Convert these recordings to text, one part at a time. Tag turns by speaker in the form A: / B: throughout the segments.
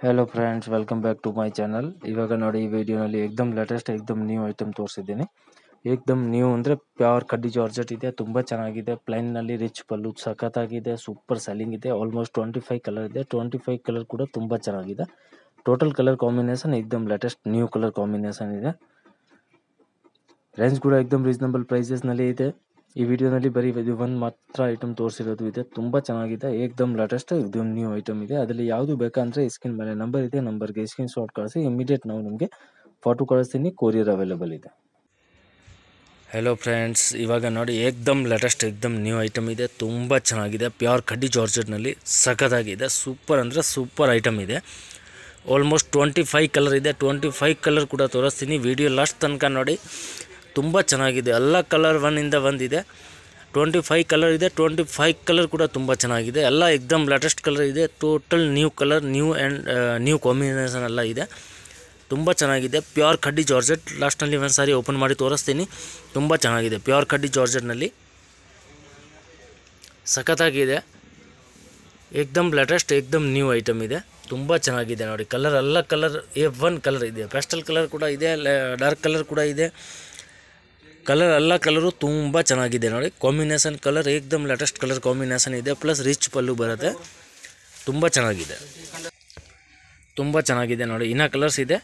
A: Hello friends welcome back to my channel. इवाग नोडी ಈ ವಿಡಿಯೋನಲ್ಲಿ एकदम लेटेस्ट एकदम ನ್ಯೂ ಐಟಮ್ ತೋರಿಸಿದ್ದೀನಿ। एकदम ನ್ಯೂ ಅಂದ್ರೆ ಪ್ಯೂರ್ ಕಡ್ಡಿ ಜಾರ್ಜೆಟ್ ಇದೆ, ತುಂಬಾ ಚೆನ್ನಾಗಿದೆ। ಪ್ಲೈನ್ ನಲ್ಲಿ ರಿಚ್ ಪಲ್ಲು ಸಖತ್ತಾಗಿದೆ, ಸೂಪರ್ ಸೆಲ್ಲಿಂಗ್ ಇದೆ। ಆಲ್ಮೋಸ್ಟ್ 25 ಕಲರ್ ಇದೆ, 25 ಕಲರ್ ಕೂಡ ತುಂಬಾ ಚೆನ್ನಾಗಿದೆ। ಟೋಟಲ್ ಕಲರ್ ಕಾಂಬಿನೇಷನ್ एकदम लेटेस्ट ನ್ಯೂ ಕಲರ್ ಕಾಂಬಿನೇಷನ್ ಇದೆ। ರೇಂಜ್ ಕೂಡ एकदम ರೀಸನಬಲ್ ಪ್ರೈಸಸ್ ನಲ್ಲಿ ಇದೆ। ಈ ವಿಡಿಯೋನಲ್ಲಿ ಬರೀ ಒಂದು ಮಾತ್ರ ಐಟಮ್ ತೋರಿಸಿರೋದು ಇದೆ, ತುಂಬಾ ಚೆನ್ನಾಗಿದೆ। एकदम लेटेस्ट एकदम ನ್ಯೂ ಐಟಮ್ ಇದೆ। ಅದರಲ್ಲಿ ಯಾವುದು ಬೇಕಂದ್ರೆ ಸ್ಕ್ರೀನ್ ಮೇಲೆ ನಂಬರ್ ಇದೆ, ನಂಬರ್ಗೆ ಸ್ಕ್ರೀನ್ ಶಾಟ್ ಕಳಿಸಿ, ಇಮಿಡಿಯೇಟ್ ನಾವು ನಿಮಗೆ ಫೋಟೋ ಕಳಿಸ್ತೀನಿ, ಕೊರಿಯರ್ ಅವೈಲೇಬಲ್ ಇದೆ। हेलो फ्रेंड्स ಇವಾಗ ನೋಡಿ एकदम लेटेस्ट एकदम ನ್ಯೂ ಐಟಮ್ ಇದೆ, ತುಂಬಾ ಚೆನ್ನಾಗಿದೆ। ಪ್ಯೂರ್ ಕಡ್ಡಿ ಜಾರ್ಜೆಟ್ ನಲ್ಲಿ ಸಖತ್ತಾಗಿದೆ, ಸೂಪರ್ ಅಂದ್ರೆ ಸೂಪರ್ ಐಟಮ್ ಇದೆ। ಆಲ್ಮೋಸ್ಟ್ 25 ಕಲರ್ ಇದೆ, 25 ಕಲರ್ ಕೂಡ ತೋರಿಸ್ತೀನಿ, ವಿಡಿಯೋ ಲಾಸ್ಟ್ ತನಕ ನೋಡಿ। ತುಂಬ ಚೆನ್ನಾಗಿದೆ, ಎಲ್ಲ ಕಲರ್ ಒಂದಿಂದ ಒಂದಿದೆ। 25 ಕಲರ್ ಇದೆ, 25 ಕಲರ್ ಕೂಡ ತುಂಬ ಚೆನ್ನಾಗಿದೆ। ಎಲ್ಲ ಎಕ್ದಮ್ ಲೇಟೆಸ್ಟ್ ಕಲರ್ ಇದೆ, total new colour, new and new combination ಎಲ್ಲ ಇದೆ, ತುಂಬ ಚೆನ್ನಾಗಿದೆ। ಪ್ಯೂರ್ ಕಡ್ಡಿ ಜಾರ್ಜೆಟ್ ಲಾಸ್ಟ್ನಲ್ಲಿ ಒಂದು ಸಾರಿ ಓಪನ್ ಮಾಡಿ ತೋರಿಸ್ತೀನಿ, ತುಂಬ ಚೆನ್ನಾಗಿದೆ। ಪ್ಯೂರ್ ಕಡ್ಡಿ ಜಾರ್ಜೆಟ್ನಲ್ಲಿ ಸಖತ್ತಾಗಿದೆ, ಎಕ್ದಮ್ ಲೇಟೆಸ್ಟ್ ಎಕ್ದಮ್ ನ್ಯೂ ಐಟಮ್ ಇದೆ, ತುಂಬ ಚೆನ್ನಾಗಿದೆ ನೋಡಿ। ಕಲರ್ ಎಲ್ಲ ಕಲರ್ A1 ಕಲರ್ ಇದೆ, ಪೇಸ್ಟಲ್ ಕಲರ್ ಕೂಡ ಇದೆ, ಡಾರ್ಕ್ ಕಲರ್ ಕೂಡ ಇದೆ। ಕಲರ್ ಎಲ್ಲ ಕಲರು ತುಂಬ ಚೆನ್ನಾಗಿದೆ ನೋಡಿ। ಕಾಂಬಿನೇಷನ್ ಕಲರ್ ಏಕ್ದಮ್ ಲೇಟೆಸ್ಟ್ ಕಲರ್ ಕಾಂಬಿನೇಷನ್ ಇದೆ, ಪ್ಲಸ್ ರಿಚ್ ಪಲ್ಲು ಬರುತ್ತೆ, ತುಂಬ ಚೆನ್ನಾಗಿದೆ, ತುಂಬ ಚೆನ್ನಾಗಿದೆ ನೋಡಿ। ಇನ್ನೂ ಕಲರ್ಸ್ ಇದೆ,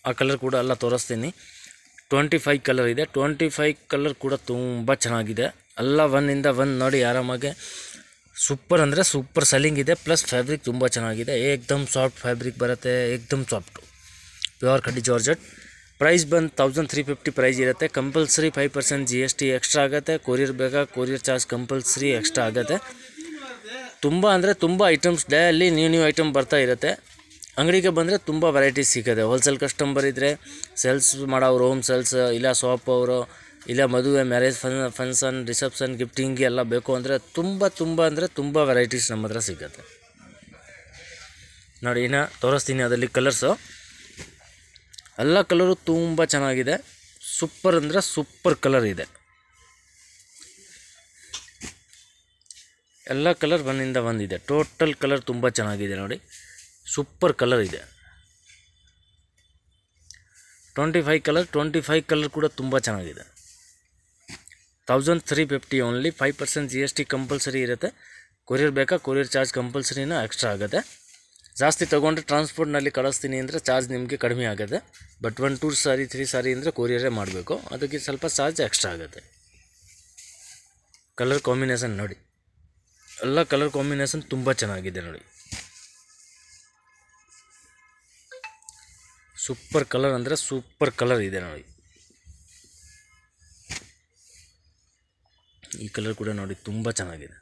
A: ಆ ಕಲರ್ ಕೂಡ ಎಲ್ಲ ತೋರಿಸ್ತೀನಿ। 25 ಕಲರ್ ಇದೆ, 25 ಕಲರ್ ಕೂಡ ತುಂಬ ಚೆನ್ನಾಗಿದೆ। ಎಲ್ಲ ಒಂದಿಂದ ಒಂದು ನೋಡಿ ಆರಾಮಾಗಿ, ಸೂಪರ್ ಅಂದರೆ ಸೂಪರ್ ಸೆಲ್ಲಿಂಗ್ ಇದೆ, ಪ್ಲಸ್ ಫ್ಯಾಬ್ರಿಕ್ ತುಂಬ ಚೆನ್ನಾಗಿದೆ, ಏಕ್ದಮ್ ಸಾಫ್ಟ್ ಫ್ಯಾಬ್ರಿಕ್ ಬರುತ್ತೆ, ಏಕ್ದಮ್ ಸಾಫ್ಟು ಪ್ಯೂರ್ ಕಡ್ಡಿ ಜಾರ್ಜೆಟ್। ಪ್ರೈಸ್ ಬಂದು 1350 ಪ್ರೈಸ್ ಇರುತ್ತೆ, ಕಂಪಲ್ಸರಿ 5% GST ಎಕ್ಸ್ಟ್ರಾ ಆಗುತ್ತೆ। ಕೊರಿಯರ್ ಬೇಕಾ, ಕೊರಿಯರ್ ಚಾರ್ಜ್ ಕಂಪಲ್ಸರಿ ಎಕ್ಸ್ಟ್ರಾ ಆಗುತ್ತೆ। ತುಂಬ ಅಂದರೆ ತುಂಬ ಐಟಮ್ಸ್ ಡೈಲಿ ನ್ಯೂ ಐಟಮ್ ಬರ್ತಾ ಇರುತ್ತೆ। ಅಂಗಡಿಗೆ ಬಂದರೆ ತುಂಬ ವೆರೈಟೀಸ್ ಸಿಗುತ್ತೆ। ಹೋಲ್ಸೇಲ್ ಕಸ್ಟಮರ್ ಇದ್ದರೆ, ಸೇಲ್ಸ್ ಮಾಡೋರು, ಹೋಮ್ ಸೇಲ್ಸ್ ಇಲ್ಲ ಶಾಪ್ ಅವರು, ಇಲ್ಲ ಮದುವೆ ಮ್ಯಾರೇಜ್ ಫಂಕ್ಷನ್ ರಿಸೆಪ್ಷನ್ ಗಿಫ್ಟಿಂಗ್ ಎಲ್ಲ ಬೇಕು ಅಂದರೆ ತುಂಬ ವೆರೈಟೀಸ್ ನಮ್ಮ ಹತ್ರ ಸಿಗುತ್ತೆ ನೋಡಿ। ಇನ್ನು ತೋರಿಸ್ತೀನಿ ಅದರಲ್ಲಿ ಕಲರ್ಸು, ಎಲ್ಲ ಕಲರು ತುಂಬ ಚೆನ್ನಾಗಿದೆ, ಸೂಪರ್ ಅಂದರೆ ಸೂಪರ್ ಕಲರ್ ಇದೆ। ಎಲ್ಲ ಕಲರ್ ಒಂದಿಂದ ಒಂದಿದೆ, ಟೋಟಲ್ ಕಲರ್ ತುಂಬ ಚೆನ್ನಾಗಿದೆ ನೋಡಿ, ಸೂಪರ್ ಕಲರ್ ಇದೆ। 25 ಕಲರ್ ಕೂಡ ತುಂಬ ಚೆನ್ನಾಗಿದೆ। 1350 ಓನ್ಲಿ, 5% GST ಕಂಪಲ್ಸರಿ ಇರುತ್ತೆ। ಕೊರಿಯರ್ ಬೇಕಾ, ಕೊರಿಯರ್ ಚಾರ್ಜ್ ಕಂಪಲ್ಸರಿನೂ ಎಕ್ಸ್ಟ್ರಾ ಆಗುತ್ತೆ। ಜಾಸ್ತಿ ತೊಗೊಂಡ್ರೆ ಟ್ರಾನ್ಸ್ಪೋರ್ಟ್ನಲ್ಲಿ ಕಳಿಸ್ತೀನಿ ಅಂದರೆ ಚಾರ್ಜ್ ನಿಮಗೆ ಕಡಿಮೆ ಆಗುತ್ತೆ, ಬಟ್ 1 2 ಸಾರಿ 3 ಸಾರಿ ಅಂದರೆ ಕೊರಿಯರೇ ಮಾಡಬೇಕು, ಅದಕ್ಕೆ ಸ್ವಲ್ಪ ಚಾರ್ಜ್ ಎಕ್ಸ್ಟ್ರಾ ಆಗುತ್ತೆ। ಕಲರ್ ಕಾಂಬಿನೇಷನ್ ನೋಡಿ, ಎಲ್ಲ ಕಲರ್ ಕಾಂಬಿನೇಷನ್ ತುಂಬ ಚೆನ್ನಾಗಿದೆ ನೋಡಿ, ಸೂಪರ್ ಕಲರ್ ಅಂದರೆ ಸೂಪರ್ ಕಲರ್ ಇದೆ ನೋಡಿ। ಈ ಕಲರ್ ಕೂಡ ನೋಡಿ ತುಂಬ ಚೆನ್ನಾಗಿದೆ,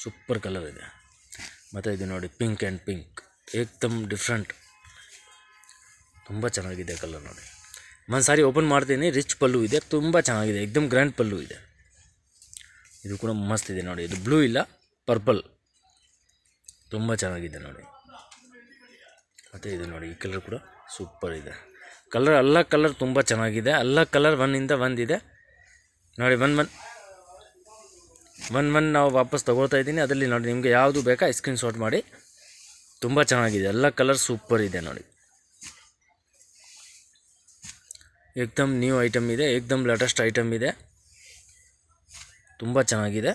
A: ಸೂಪರ್ ಕಲರ್ ಇದೆ। ಮತ್ತು ಇದು ನೋಡಿ ಪಿಂಕ್ ಆ್ಯಂಡ್ ಪಿಂಕ್, ಏಕ್ದಮ್ ಡಿಫ್ರೆಂಟ್, ತುಂಬ ಚೆನ್ನಾಗಿದೆ ಕಲರ್ ನೋಡಿ। ಒಂದು ಸಾರಿ ಓಪನ್ ಮಾಡ್ತೀನಿ, ರಿಚ್ ಪಲ್ಲು ಇದೆ, ತುಂಬ ಚೆನ್ನಾಗಿದೆ, ಏಕ್ದಮ್ ಗ್ರ್ಯಾಂಡ್ ಪಲ್ಲು ಇದೆ। ಇದು ಕೂಡ ಮಸ್ತ್ ಇದೆ ನೋಡಿ, ಇದು ಬ್ಲೂ ಇಲ್ಲ ಪರ್ಪಲ್, ತುಂಬ ಚೆನ್ನಾಗಿದೆ ನೋಡಿ। ಮತ್ತು ಇದು ನೋಡಿ ಈ ಕಲರ್ ಕೂಡ ಸೂಪರ್ ಇದೆ, ಕಲರ್ ಎಲ್ಲ ಕಲರ್ ತುಂಬ ಚೆನ್ನಾಗಿದೆ, ಎಲ್ಲ ಕಲರ್ ಒಂದಿಂದ ಒಂದಿದೆ ನೋಡಿ। ಒನ್ ನಾವು ವಾಪಸ್ ತೊಗೊಳ್ತಾ ಇದ್ದೀನಿ, ಅದರಲ್ಲಿ ನೋಡಿ ನಿಮಗೆ ಯಾವುದು ಬೇಕಾ ಸ್ಕ್ರೀನ್ ಶಾಟ್ ಮಾಡಿ, ತುಂಬ ಚೆನ್ನಾಗಿದೆ, ಎಲ್ಲ ಕಲರ್ ಸೂಪರ್ ಇದೆ ನೋಡಿ। ಏಕ್ದಮ್ ನ್ಯೂ ಐಟಮ್ ಇದೆ, ಏಕ್ದಮ್ ಲೇಟೆಸ್ಟ್ ಐಟಮ್ ಇದೆ, ತುಂಬ ಚೆನ್ನಾಗಿದೆ।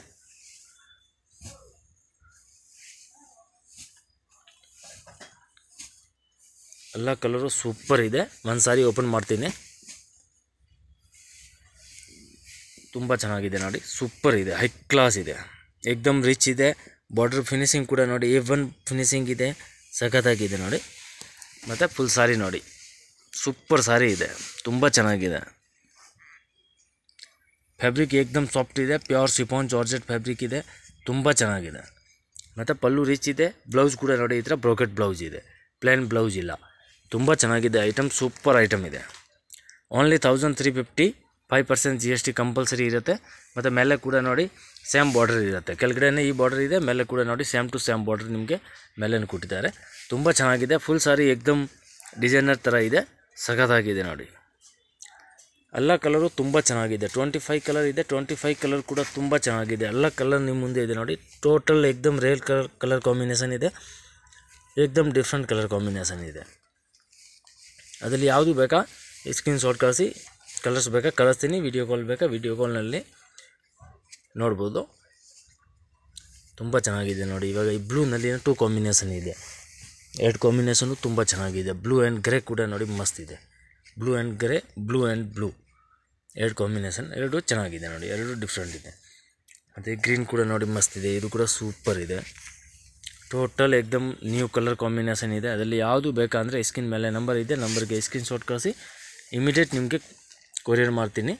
A: ಎಲ್ಲ ಕಲರು ಸೂಪರ್ ಇದೆ, ಒಂದು ಸಾರಿ ಓಪನ್ ಮಾಡ್ತೀನಿ, ತುಂಬ ಚೆನ್ನಾಗಿದೆ ನೋಡಿ, ಸೂಪರ್ ಇದೆ, ಹೈ ಕ್ಲಾಸ್ ಇದೆ, ಏಕ್ದಮ್ ರಿಚ್ ಇದೆ। ಬಾರ್ಡರ್ ಫಿನಿಶಿಂಗ್ ಕೂಡ ನೋಡಿ A1 ಫಿನಿಶಿಂಗ್ ಇದೆ, ಸಖತ್ತಾಗಿದೆ ನೋಡಿ। ಮತ್ತು ಫುಲ್ ಸಾರಿ ನೋಡಿ, ಸೂಪರ್ ಸಾರಿ ಇದೆ, ತುಂಬ ಚೆನ್ನಾಗಿದೆ। ಫ್ಯಾಬ್ರಿಕ್ ಏಕ್ದಮ್ ಸಾಫ್ಟ್ ಇದೆ, ಪ್ಯೂರ್ ಶಿಫಾನ್ ಜಾರ್ಜೆಟ್ ಫ್ಯಾಬ್ರಿಕ್ ಇದೆ, ತುಂಬ ಚೆನ್ನಾಗಿದೆ। ಮತ್ತು ಪಲ್ಲು ರಿಚ್ ಇದೆ, ಬ್ಲೌಸ್ ಕೂಡ ನೋಡಿ ಈ ಥರ ಬ್ರೋಕೆಟ್ ಬ್ಲೌಸ್ ಇದೆ, ಪ್ಲೇನ್ ಬ್ಲೌಸ್ ಇಲ್ಲ, ತುಂಬ ಚೆನ್ನಾಗಿದೆ ಐಟಮ್, ಸೂಪರ್ ಐಟಮ್ ಇದೆ। ಓನ್ಲಿ 1350, 5% GST ಕಂಪಲ್ಸರಿ ಇರುತ್ತೆ। ಮತ್ತು ಮೇಲೆ ಕೂಡ ನೋಡಿ ಸೇಮ್ ಬಾರ್ಡರ್ ಇರುತ್ತೆ, ಕೆಳಗಡೆನೇ ಈ ಬಾರ್ಡರ್ ಇದೆ, ಮೇಲೆ ಕೂಡ ನೋಡಿ ಸೇಮ್ ಟು ಸೇಮ್ ಬಾರ್ಡರ್ ನಿಮಗೆ ಮೇಲೆ ಕೊಟ್ಟಿದ್ದಾರೆ, ತುಂಬ ಚೆನ್ನಾಗಿದೆ। ಫುಲ್ ಸಾರಿ ಏಕ್ದಮ್ ಡಿಸೈನರ್ ಥರ ಇದೆ, ಸಖತ್ತಾಗಿದೆ ನೋಡಿ। ಎಲ್ಲ ಕಲರು ತುಂಬ ಚೆನ್ನಾಗಿದೆ, 25 ಕಲರ್ ಇದೆ, 25 ಕಲರ್ ಕೂಡ ತುಂಬ ಚೆನ್ನಾಗಿದೆ, ಎಲ್ಲ ಕಲರ್ ನಿಮ್ಮ ಮುಂದೆ ಇದೆ ನೋಡಿ। ಟೋಟಲ್ ಏಕ್ದಮ್ ರೇರ್ ಕಲರ್ ಕಾಂಬಿನೇಷನ್ ಇದೆ, ಏಕ್ದಮ್ ಡಿಫ್ರೆಂಟ್ ಕಲರ್ ಕಾಂಬಿನೇಷನ್ ಇದೆ. ಅದರಲ್ಲಿ ಯಾವುದು ಬೇಕಾ ಸ್ಕ್ರೀನ್ ಶಾಟ್ ಕಳಿಸಿ, ಕಲರ್ಸ್ ಬೇಕಾ ಕಳಿಸ್ತೀನಿ, ವಿಡಿಯೋ ಕಾಲ್ ಬೇಕಾ ವಿಡಿಯೋ ಕಾಲ್ನಲ್ಲಿ ನೋಡ್ಬೋದು. ತುಂಬ ಚೆನ್ನಾಗಿದೆ ನೋಡಿ. ಇವಾಗ ಈ ಬ್ಲೂನಲ್ಲಿ 2 ಕಾಂಬಿನೇಷನ್ ಇದೆ, 2 ಕಾಂಬಿನೇಷನು ತುಂಬ ಚೆನ್ನಾಗಿದೆ. ಬ್ಲೂ ಆ್ಯಂಡ್ ಗ್ರೇ ಕೂಡ ನೋಡಿ ಮಸ್ತ್ ಇದೆ. Blue and grey, blue and blue 2 combination, 2 ಚೆನ್ನಾಗಿದೆ ನೋಡಿ, 2 ಡಿಫ್ರೆಂಟ್ ಇದೆ. ಮತ್ತು ಗ್ರೀನ್ ಕೂಡ ನೋಡಿ ಮಸ್ತ್ ಇದೆ, ಇದು ಕೂಡ ಸೂಪರ್ ಇದೆ. ಟೋಟಲ್ ಏಕ್ದಮ್ ನ್ಯೂ ಕಲರ್ ಕಾಂಬಿನೇಷನ್ ಇದೆ. ಅದರಲ್ಲಿ ಯಾವುದು ಬೇಕಾ ಅಂದರೆ ಸ್ಕ್ರೀನ್ ಮೇಲೆ ನಂಬರ್ ಇದೆ, ನಂಬರ್ಗೆ ಸ್ಕ್ರೀನ್ ಶಾಟ್ ಕಳಿಸಿ ಇಮಿಡಿಯೇಟ್ ನಿಮಗೆ ಕೊರಿಯರ್ ಮಾಡ್ತೀನಿ.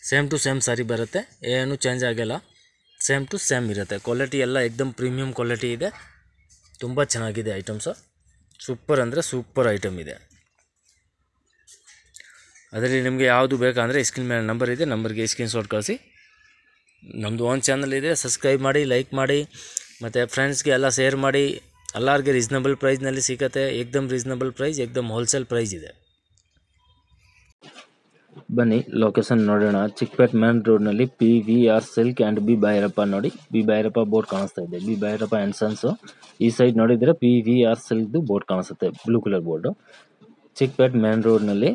A: ಸೇಮ್ ಟು ಸೇಮ್ ಸಾರಿ ಬರುತ್ತೆ, ಏನು ಚೇಂಜ್ ಆಗಿಲ್ಲ, ಸೇಮ್ ಟು ಸೇಮ್ ಇರುತ್ತೆ. ಕ್ವಾಲಿಟಿ ಎಲ್ಲ ಏಕ್ದಮ್ ಪ್ರೀಮಿಯಮ್ ಕ್ವಾಲಿಟಿ ಇದೆ, ತುಂಬ ಚೆನ್ನಾಗಿದೆ ಐಟಮ್ಸು. ಸೂಪರ್ ಅಂದರೆ ಸೂಪರ್ ಐಟಮ್ ಇದೆ. ಅದರಲ್ಲಿ ನಿಮಗೆ ಯಾವುದು ಬೇಕಾ ಅಂದರೆ ಸ್ಕ್ರೀನ್ ಮೇಲೆ ನಂಬರ್ ಇದೆ, ನಂಬರ್ಗೆ ಸ್ಕ್ರೀನ್ ಶಾಟ್ ಕಳಿಸಿ. ನಮ್ಮದು ಓನ್ ಚಾನಲ್ ಇದೆ, ಸಬ್ಸ್ಕ್ರೈಬ್ ಮಾಡಿ, ಲೈಕ್ ಮಾಡಿ, ಮತ್ತು ಫ್ರೆಂಡ್ಸ್ಗೆ ಎಲ್ಲ ಶೇರ್ ಮಾಡಿ. ಎಲ್ಲರಿಗೆ ರೀಸ್ನಬಲ್ ಪ್ರೈಸ್ನಲ್ಲಿ ಸಿಗುತ್ತೆ, ಏಕ್ದಮ್ ರೀಸ್ನಬಲ್ ಪ್ರೈಸ್, ಏಕ್ದಮ್ ಹೋಲ್ಸೇಲ್ ಪ್ರೈಸ್ ಇದೆ. ಬನ್ನಿ ಲೊಕೇಶನ್ ನೋಡೋಣ. ಚಿಕ್ಕಪೇಟ್ ಮೇನ್ ರೋಡ್ನಲ್ಲಿ PVR silk and B Bhairappa ನೋಡಿ, ಬಿ ಭೈರಪ್ಪ ಬೋರ್ಡ್ ಕಾಣಿಸ್ತಾ ಇದೆ, ಬಿ ಭೈರಪ್ಪ ಆ್ಯಂಡ್ ಸನ್ಸು. ಈ ಸೈಡ್ ನೋಡಿದರೆ PVR ಸಿಲ್ಕ್ದು ಬೋರ್ಡ್ ಕಾಣಿಸುತ್ತೆ, blue colour board. Chickpet main ರೋಡ್ನಲ್ಲಿ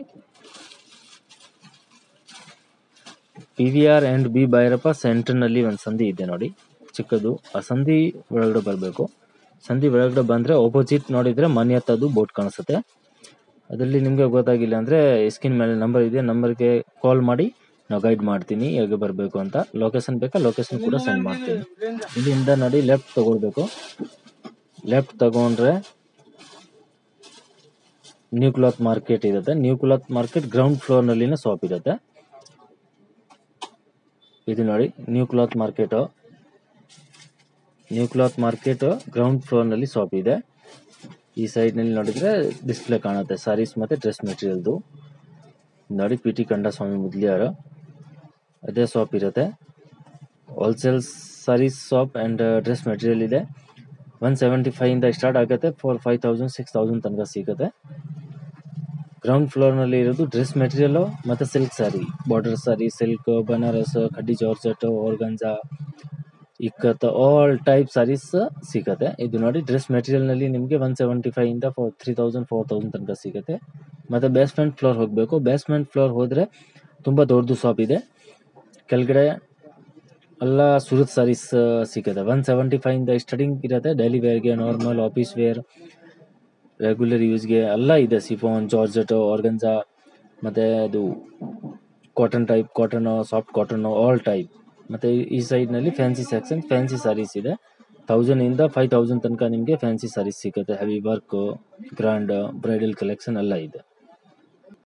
A: PVR ಆ್ಯಂಡ್ ಬಿ ಭೈರಪ್ಪ ಸೆಂಟರ್ನಲ್ಲಿ ಒಂದು ಸಂಧಿ ಇದೆ ನೋಡಿ, ಚಿಕ್ಕದು. ಆ ಸಂಧಿ ಒಳಗಡೆ ಬರಬೇಕು. ಸಂಧಿ ಒಳಗಡೆ ಬಂದರೆ ಆಪೋಸಿಟ್ ನೋಡಿದರೆ ಮನೆ ಹತ್ತದು ಬೋರ್ಡ್ ಕಾಣಿಸುತ್ತೆ. ಅದರಲ್ಲಿ ನಿಮಗೆ ಗೊತ್ತಾಗಿಲ್ಲ ಅಂದರೆ ಸ್ಕ್ರೀನ್ ಮೇಲೆ ನಂಬರ್ ಇದೆ, ನಂಬರ್ಗೆ ಕಾಲ್ ಮಾಡಿ ನಾವು ಗೈಡ್ ಮಾಡ್ತೀನಿ ಹೇಗೆ ಬರಬೇಕು ಅಂತ. ಲೊಕೇಶನ್ ಬೇಕಾ ಲೊಕೇಶನ್ ಕೂಡ ಸೆಂಡ್ ಮಾಡ್ತೀನಿ. ಇಲ್ಲಿಂದ ನೋಡಿ ಲೆಫ್ಟ್ ತಗೊಳ್ಬೇಕು. ಲೆಫ್ಟ್ ತಗೊಂಡ್ರೆ ನ್ಯೂ ಕ್ಲಾತ್ ಮಾರ್ಕೆಟ್ ಇರುತ್ತೆ. ನ್ಯೂ ಕ್ಲಾತ್ ಮಾರ್ಕೆಟ್ ಗ್ರೌಂಡ್ ಫ್ಲೋರ್ನಲ್ಲಿನ ಶಾಪ್ ಇರುತ್ತೆ. ಇದು ನೋಡಿ new cloth market. New cloth market ground ಫ್ಲೋರ್ನಲ್ಲಿ ಶಾಪ್ ಇದೆ. ಈ ಸೈಡ್ನಲ್ಲಿ ನೋಡಿದರೆ ಡಿಸ್ಪ್ಲೇ ಕಾಣುತ್ತೆ ಸಾರೀಸ್ ಮತ್ತು ಡ್ರೆಸ್ ಮೆಟೀರಿಯಲ್ದು. ನೋಡಿ PT ಕಂಡಸ್ವಾಮಿ ಮುದ್ಲಿಯಾರು ಅದೇ ಶಾಪ್ ಇರುತ್ತೆ. Wholesale sarees shop and dress material ಇದೆ. 175ಇಂದ ಸ್ಟಾರ್ಟ್ ಆಗುತ್ತೆ, 4,000 5,000 6,000 ತನಕ ಸಿಗುತ್ತೆ. ಗ್ರೌಂಡ್ ಫ್ಲೋರ್ನಲ್ಲಿ ಇರೋದು ಡ್ರೆಸ್ ಮೆಟೀರಿಯಲ್ಲು ಮತ್ತು silk sari, border sari, silk, Banaras, khaddi georgette, organza, ikat, all type saris ಸಿಗುತ್ತೆ. ಇದು ನೋಡಿ ಡ್ರೆಸ್ ಮೆಟೀರಿಯಲ್ನಲ್ಲಿ ನಿಮಗೆ 175ಇಂದ 3,000 4,000 ತನಕ ಸಿಗುತ್ತೆ. ಮತ್ತು ಬೇಸ್ಮೆಂಟ್ ಫ್ಲೋರ್ ಹೋಗಬೇಕು. ಬೇಸ್ಮೆಂಟ್ ಫ್ಲೋರ್ ಹೋದರೆ ತುಂಬ ದೊಡ್ಡದು ಶಾಪ್ ಇದೆ. ಕೆಳಗಡೆ ಎಲ್ಲ ಸೂರತ್ ಸಾರೀಸ್ ಸಿಗುತ್ತೆ. 175ಇಂದ ಸ್ಟಾರ್ಟಿಂಗ್ ಇರುತ್ತೆ. ಡೈಲಿ ವೇರ್ಗೆ, ನಾರ್ಮಲ್, ಆಫೀಸ್ ವೇರ್, ರೆಗ್ಯುಲರ್ ಯೂಸ್ಗೆ ಎಲ್ಲ ಇದೆ. ಸಿಫಾನ್, ಜಾರ್ಜೆಟ್, ಆರ್ಗಂಜಾ, ಮತ್ತು ಅದು cotton type, cotton, soft cotton, all type. ಮತ್ತು ಈ ಸೈಡ್ನಲ್ಲಿ ಫ್ಯಾನ್ಸಿ ಸೆಕ್ಷನ್, ಫ್ಯಾನ್ಸಿ ಸಾರೀಸ್ ಇದೆ. 1,000ಇಂದ 5,000 ತನಕ ನಿಮಗೆ ಫ್ಯಾನ್ಸಿ ಸಾರೀಸ್ ಸಿಗುತ್ತೆ. Heavy work, grand, bridal collection ಎಲ್ಲ ಇದೆ.